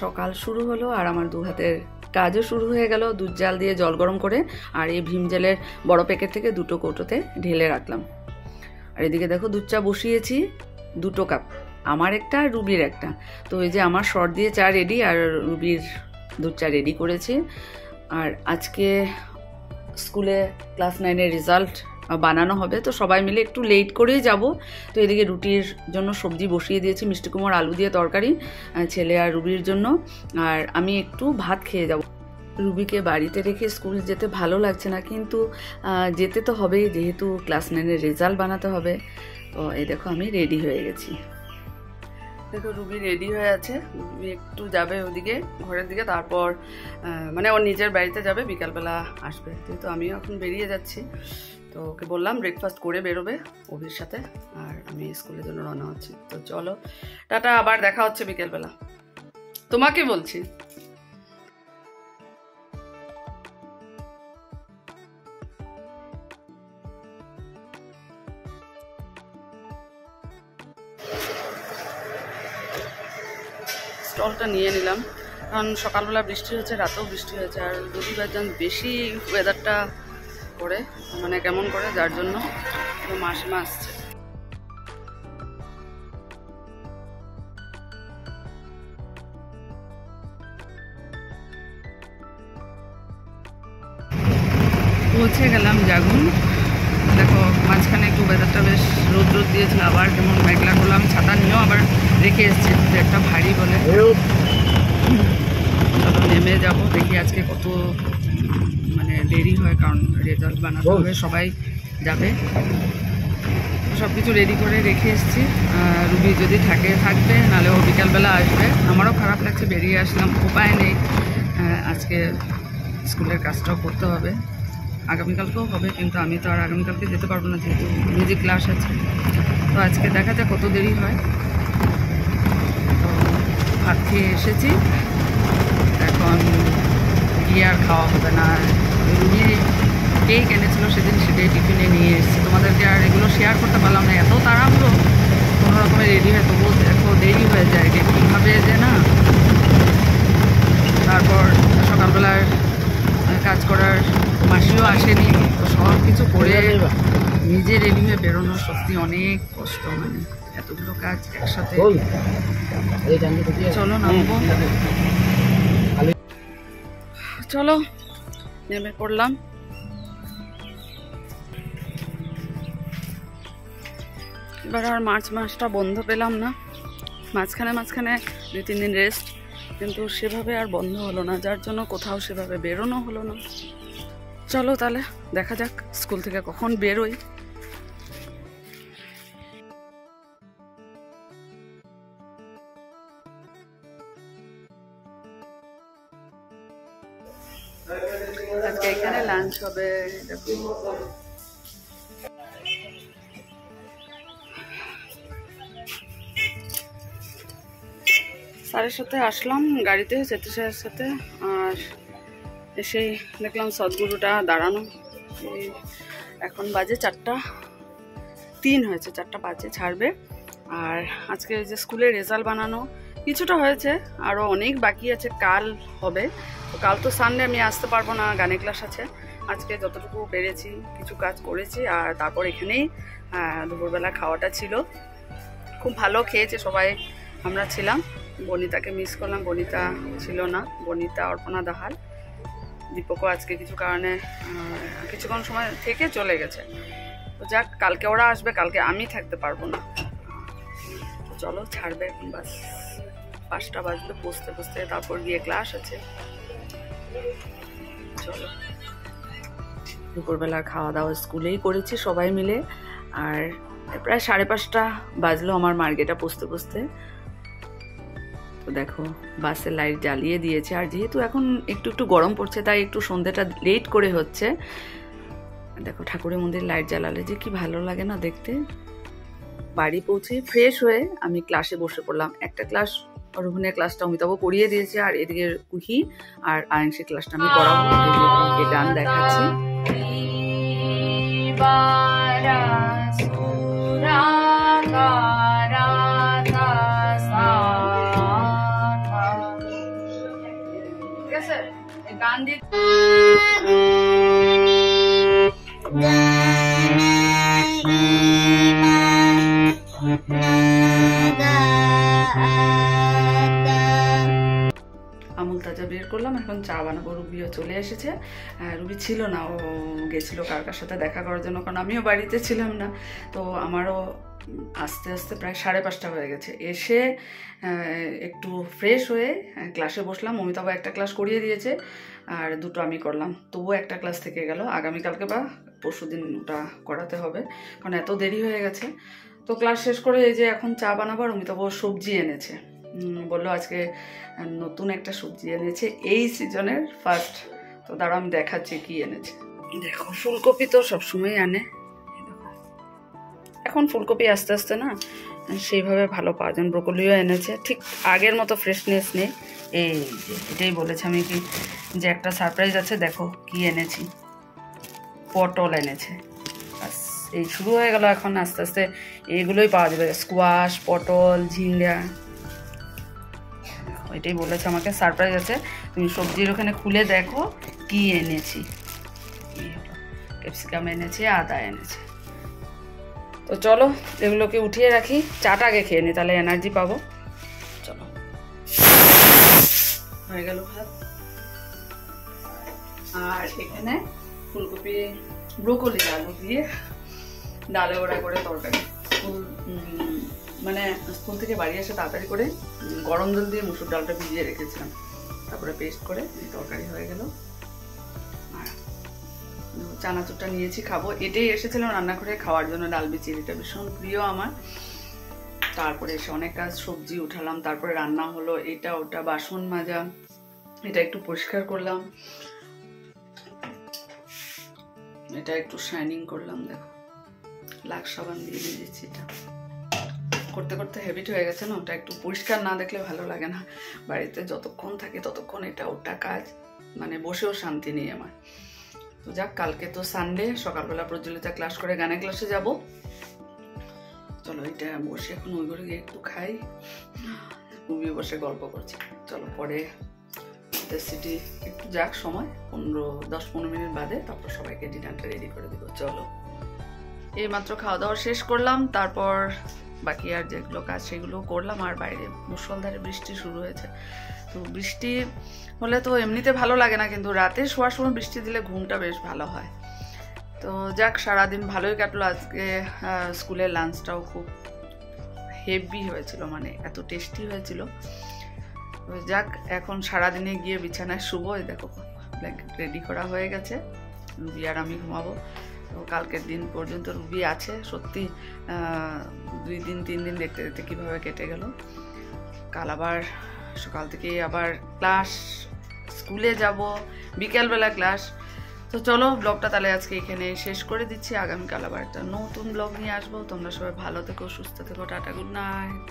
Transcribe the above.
সকাল শুরু হলো আর আমার দু হাতের কাজও শুরু হয়ে গেল। দুধ জাল দিয়ে জল গরম করে আর এই ভীম জেলের বড় প্যাকেট থেকে 2টো কৌটোতে ঢেলে রাখলাম। আর এদিকে দেখো দুধ চা বসিয়েছি 2 কাপ, আমার একটা আর রুবির একটা। তো এই যে আমার শর্ট দিয়ে চা রেডি আর রুবির দুধ চা রেডি করেছি। আর আজকে স্কুলে ক্লাস 9-এর রেজাল্ট বানানো হবে, তো সবাই মিলে একটু লেট করেই যাব। তো এদিকে রুটির জন্য সবজি বসিয়ে দিয়েছি, মিষ্টি কুমড় আলু দিয়ে তরকারি ছেলে আর রুবির জন্য। আর আমি একটু ভাত খেয়ে যাব। রুবিকে বাড়িতে রেখে স্কুল যেতে ভালো লাগছে না, কিন্তু যেতে তো হবেই, যেহেতু ক্লাস 9-এর রেজাল্ট বানাতে হবে। তো এই দেখো আমি রেডি হয়ে গেছি। দেখো রুবি রেডি হয়ে আছে, রুবি একটু যাবে ওদিকে ঘরের দিকে, তারপর মানে ওর নিজের বাড়িতে যাবে, বিকালবেলা আসবে। যেহেতু আমিও এখন বেরিয়ে যাচ্ছি, তো ওকে বললাম ব্রেকফাস্ট করে বেরোবে অভির সাথে, আর আমি স্কুলের জন্য রওনা হচ্ছি। তো চলো টাটা, আবার দেখা হচ্ছে বিকেলবেলা। তোমাকে বলছি। স্টলটা নিয়ে নিলাম, কারণ সকালবেলা বৃষ্টি হচ্ছে, রাতেও বৃষ্টি হয়েছে, আর রবিবার দিন বেশি ওয়েদারটা করে মানে কেমন করে, যার জন্য মাসিমা আসছে। পৌঁছে গেলাম জাগুন। দেখো মাঝখানে একটু ওয়েদারটা বেশ রোদ রোদ দিয়েছিল, আবার কেমন মেঘলা করলো। আমি ছাতা নিয়েও আবার রেখে এসেছি, একটা ভারী বলে। চলো নেমে যাবো, দেখি আজকে কত মানে দেরি হয়, কারণ রেজাল্ট বানাতে হবে, সবাই যাবে। সব কিছু রেডি করে রেখে এসেছি। রুবি যদি থাকবে, নাহলে ও বিকালবেলা আসবে। আমারও খারাপ লাগছে, বেরিয়ে আসলাম, উপায় নেই। আজকে স্কুলের কাজটাও করতে হবে, আগামীকালকেও হবে, কিন্তু আমি তো আর আগামীকালকে যেতে পারবো না, যেহেতু মিউজিক ক্লাস আছে। তো আজকে দেখা যাক কত দেরি হয়। তো ভাত খেয়ে এসেছি, এখন গিয়ে আর খাওয়া হবে না। রুবি কেক এনেছিল সেদিন, সেটাই টিফিনে নিয়ে এসেছি। তোমাদেরকে আর এগুলো শেয়ার করতে পারলাম না, এত তাড়াহুড়ো, কোনো রকমে রেডি হয়, তবুও দেখো দেরি হয়ে যায়, কীভাবে যে না। তারপর সকালবেলার কাজ করার মাসিও আসেনি, তো সব কিছু করে নিজে রেডি হয়ে বেরোনো সত্যি অনেক কষ্ট, মানে এতগুলো কাজ একসাথে। চলো নামবো, চলো নেমে পড়লাম। এবার আর মার্চ মাসটা বন্ধ পেলাম না, মাঝখানে 2-3 দিন রেস্ট, কিন্তু সেভাবে আর বন্ধ হলো না, যার জন্য কোথাও সেভাবে বেরোনো হলো না। চলো তাহলে দেখা যাক স্কুল থেকে কখন বেরোই। আজকে এখানে লাঞ্চ হবে। 7:30 আসলাম গাড়িতে যেতে সাথে, আর এসেই দেখলাম সদ্গুরুটা দাঁড়ানো। এখন বাজে 4:03 হয়েছে, 4টা বাজে ছাড়বে। আর আজকে যে স্কুলের রেজাল্ট বানানো কিছুটা হয়েছে, আরও অনেক বাকি আছে, কাল হবে। তো কাল তো সানডে, আমি আসতে পারবো না, গানের ক্লাস আছে। আজকে যতটুকু পেরেছি কিছু কাজ করেছি। আর তারপর এখানেই দুপুরবেলা খাওয়াটা ছিল, খুব ভালো খেয়েছে সবাই, আমরা ছিলাম। বনিতাকে মিস করলাম, বনিতা ছিল না, বনিতা, অর্পণা দাহাল, দীপকও আজকে কিছু কারণে কিছুক্ষণ সময় থেকে চলে গেছে। তো যাক, কালকে ওরা আসবে, কালকে আমি থাকতে পারবো না। তো চলো ছাড়বে এখন, বাস 5টা বাজবে, পৌঁছতে তারপর গিয়ে ক্লাস আছে। চলো, দুপুরবেলার খাওয়া দাওয়া স্কুলেই করেছি সবাই মিলে। আর প্রায় 5:30 বাজলো আমার মার্কেটে পৌঁছতে। তো দেখো বাসের লাইট জ্বালিয়ে দিয়েছে, আর যেহেতু এখন একটু গরম পড়ছে, তাই একটু সন্ধ্যেটা লেট করে হচ্ছে। দেখো ঠাকুরের মন্দির লাইট জ্বালালে যে কি ভালো লাগে না দেখতে। বাড়ি পৌঁছে ফ্রেশ হয়ে আমি ক্লাসে বসে পড়লাম। একটা ক্লাস রুহনের ক্লাসটা অমিতাভ পড়িয়ে দিয়েছে, আর এদিকে কুহি আর আয়ংশীর ক্লাসটা আমি করাবো। গান দেখাচ্ছি। আছে গান দিয়ে আমুল তাজা বের করলাম, এখন চা বানাবো। রুবিও চলে এসেছে, রুবি ছিল না, ও গেছিলো কার সাথে দেখা করার জন্য, কারণ আমিও বাড়িতে ছিলাম না। তো আমারও আস্তে আস্তে প্রায় 5:30 হয়ে গেছে। এসে একটু ফ্রেশ হয়ে ক্লাসে বসলাম। অমিতাভ একটা ক্লাস করিয়ে দিয়েছে আর 2টো আমি করলাম, তবুও একটা ক্লাস থেকে গেল। আগামীকালকে বা পরশুদিন ওটা করাতে হবে, কারণ এত দেরি হয়ে গেছে। তো ক্লাস শেষ করে এই যে এখন চা বানাবার, অমিতাভ সবজি এনেছে, বললো আজকে নতুন একটা সবজি এনেছে, এই সিজনের ফার্স্ট। তো দাঁড়া আমি দেখাচ্ছি কি এনেছে। দেখো ফুলকপি তো সবসময় আনে, এখন ফুলকপি আস্তে আস্তে না সেইভাবে ভালো পাওয়া যায়। ব্রোকলিও এনেছে, ঠিক আগের মতো ফ্রেশনেস নেই। এই যে এটাই বলেছে আমি কি যে একটা সারপ্রাইজ আছে, দেখো কি এনেছি, পটল এনেছে। বাস এই শুরু হয়ে গেল, এখন আস্তে আস্তে এইগুলোই পাওয়া যাবে, স্কোয়াশ, পটল, ঝিঙ্গা। এটাই বলেছে আমাকে সারপ্রাইজ আছে, তুমি সবজির ওখানে খুলে দেখো কি এনেছি। ক্যাপসিকাম এনেছে, আদা এনেছে। তো চলো এগুলোকে উঠিয়ে রাখি, চাটা আগে খেয়ে নিই, তাহলে এনার্জি পাবো। চলো, হয়ে গেল ভাত। আর এখানে ফুলকপি, ব্রোকলি, আলু দিয়ে ডালে ওড়া করে তরকারি। মানে স্কুল থেকে বাড়ি এসে তাড়াতাড়ি করে গরম জল দিয়ে মুসুর ডালটা ভিজিয়ে রেখেছিলাম, তারপরে পেস্ট করে তরকারি হয়ে গেল। আর চানাচুরটা নিয়েছি, খাবো। এটাই এসেছিলাম রান্না করে খাওয়ার জন্য, ডাল বিচির, এটা ভীষণ প্রিয় আমার। তারপরে এসে অনেক কাজ, সবজি উঠালাম, তারপরে রান্না হলো, এটা ওটা, বাসন মাজা, এটা একটু পরিষ্কার করলাম, এটা একটু শাইনিং করলাম। দেখো লাক্স সাবান দিয়ে দিয়েছি, এটা করতে করতে হ্যাবিট হয়ে গেছে না, ওটা একটু পরিষ্কার না দেখলে ভালো লাগে না। বাড়িতে যতক্ষণ থাকি ততক্ষণ এটা ওটা কাজ, মানে বসেও শান্তি নেই আমার। তো যাক, কালকে তো সানডে, সকালবেলা প্রজ্বলিতা ক্লাস করে গানের ক্লাসে যাব। চলো এটা বসে এখন ওই ঘরে গিয়ে একটু খাই, রুবি বসে গল্প করছে। চলো পরে সিটি একটু যাক সময়, 10-15 মিনিট বাদে, তারপর সবাইকে ডিনারটা রেডি করে দেবো। চলো, এই মাত্র খাওয়া দাওয়া শেষ করলাম, তারপর বাকি আর যেগুলো কাজ সেগুলো করলাম। আর বাইরে মুষলধারে বৃষ্টি শুরু হয়েছে। তো বৃষ্টি হলে তো এমনিতে ভালো লাগে না, কিন্তু রাতে শোয়ার সময় বৃষ্টি দিলে ঘুমটা বেশ ভালো হয়। তো যাক, সারাদিন ভালোই কাটলো। আজকে স্কুলের লাঞ্চটাও খুব হেভি হয়েছিল, মানে এত টেস্টি হয়েছিল। তো যাক, এখন সারাদিনে গিয়ে বিছানায় শুবো। এই দেখো ব্ল্যাঙ্কেট রেডি করা হয়ে গেছে, রুবি আর আমি ঘুমাবো। তো কালকের দিন পর্যন্ত রুবি আছে, সত্যি 2 দিন 3 দিন দেখতে দেখতে কীভাবে কেটে গেল। কাল আবার সকাল থেকে আবার ক্লাস, স্কুলে যাব, বিকেলবেলা ক্লাস। তো চলো ব্লগটা তাহলে আজকে এখানে শেষ করে দিচ্ছি। আগামীকাল আবার একটা নতুন ব্লগ নিয়ে আসবো। তোমরা সবাই ভালো থেকো, সুস্থ থেকো, টাটা, গুড নাইট।